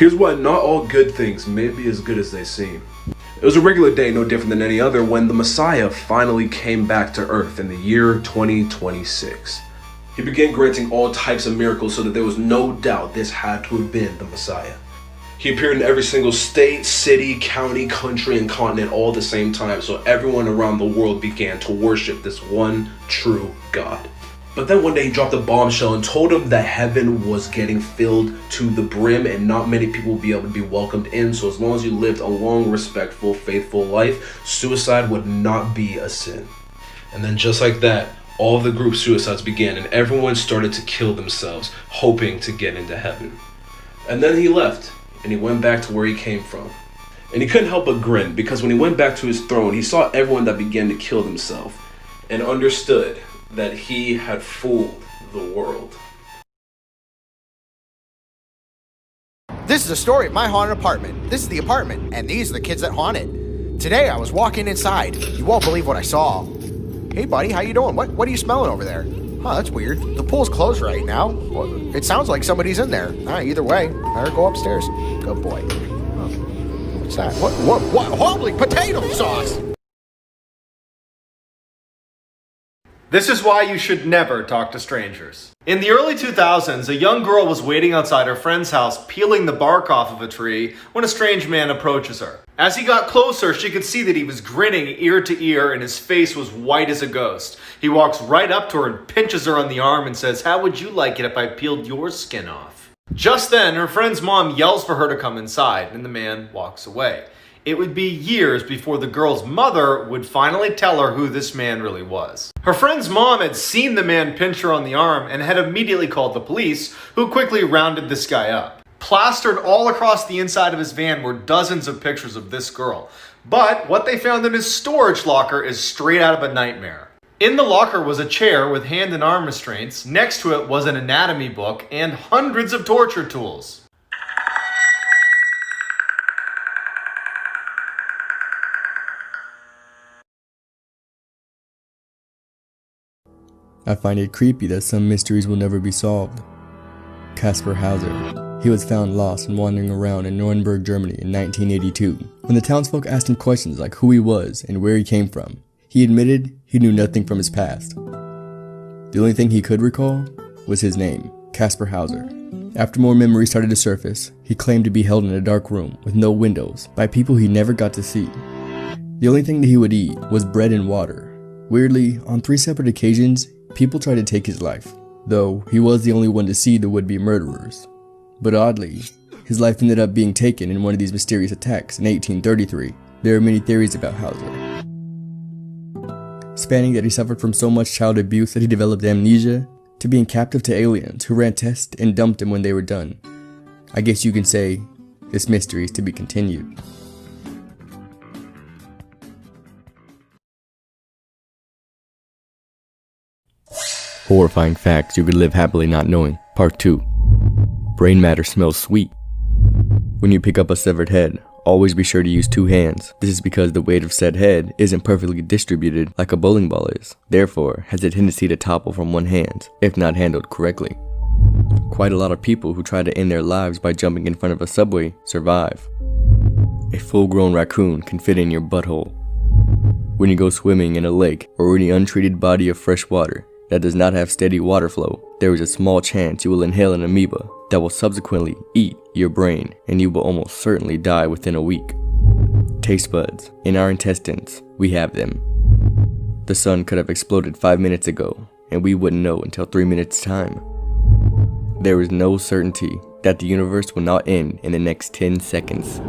Here's why not all good things may be as good as they seem. It was a regular day, no different than any other, when the Messiah finally came back to Earth in the year 2026. He began granting all types of miracles so that there was no doubt this had to have been the Messiah. He appeared in every single state, city, county, country, and continent all at the same time, so everyone around the world began to worship this one true God. But then one day he dropped a bombshell and told them that heaven was getting filled to the brim and not many people would be able to be welcomed in, so as long as you lived a long, respectful, faithful life, suicide would not be a sin. And then just like that, all of the group suicides began and everyone started to kill themselves, hoping to get into heaven. And then he left, and he went back to where he came from. And he couldn't help but grin, because when he went back to his throne, he saw everyone that began to kill themselves, and understood that he had fooled the world. This is a story of my haunted apartment. This is the apartment, and these are the kids that haunt it. Today I was walking inside. You won't believe what I saw. Hey buddy, how you doing? What are you smelling over there? Huh, that's weird. The pool's closed right now. Well, it sounds like somebody's in there. Either way, better go upstairs. Good boy. Oh, what's that? What? Holy potato sauce! This is why you should never talk to strangers. In the early 2000s, a young girl was waiting outside her friend's house peeling the bark off of a tree when a strange man approaches her. As he got closer, she could see that he was grinning ear to ear and his face was white as a ghost. He walks right up to her and pinches her on the arm and says, "How would you like it if I peeled your skin off?" Just then, her friend's mom yells for her to come inside and the man walks away. It would be years before the girl's mother would finally tell her who this man really was. Her friend's mom had seen the man pinch her on the arm and had immediately called the police, who quickly rounded this guy up. Plastered all across the inside of his van were dozens of pictures of this girl. But what they found in his storage locker is straight out of a nightmare. In the locker was a chair with hand and arm restraints. Next to it was an anatomy book and hundreds of torture tools. I find it creepy that some mysteries will never be solved. Kaspar Hauser. He was found lost and wandering around in Nuremberg, Germany in 1982. When the townsfolk asked him questions like who he was and where he came from, he admitted he knew nothing from his past. The only thing he could recall was his name, Kaspar Hauser. After more memories started to surface, he claimed to be held in a dark room with no windows by people he never got to see. The only thing that he would eat was bread and water. Weirdly, on 3 separate occasions, people tried to take his life, though he was the only one to see the would-be murderers. But oddly, his life ended up being taken in one of these mysterious attacks in 1833. There are many theories about Hauser, spanning that he suffered from so much child abuse that he developed amnesia, to being captive to aliens who ran tests and dumped him when they were done. I guess you can say this mystery is to be continued. Horrifying facts you could live happily not knowing. Part 2. Brain matter smells sweet. When you pick up a severed head, always be sure to use 2 hands. This is because the weight of said head isn't perfectly distributed like a bowling ball is. Therefore, has a tendency to topple from one hand, if not handled correctly. Quite a lot of people who try to end their lives by jumping in front of a subway survive. A full-grown raccoon can fit in your butthole. When you go swimming in a lake or any untreated body of fresh water that does not have steady water flow, there is a small chance you will inhale an amoeba that will subsequently eat your brain, and you will almost certainly die within a week. Taste buds. In our intestines, we have them. The sun could have exploded 5 minutes ago, and we wouldn't know until 3 minutes' time. There is no certainty that the universe will not end in the next 10 seconds.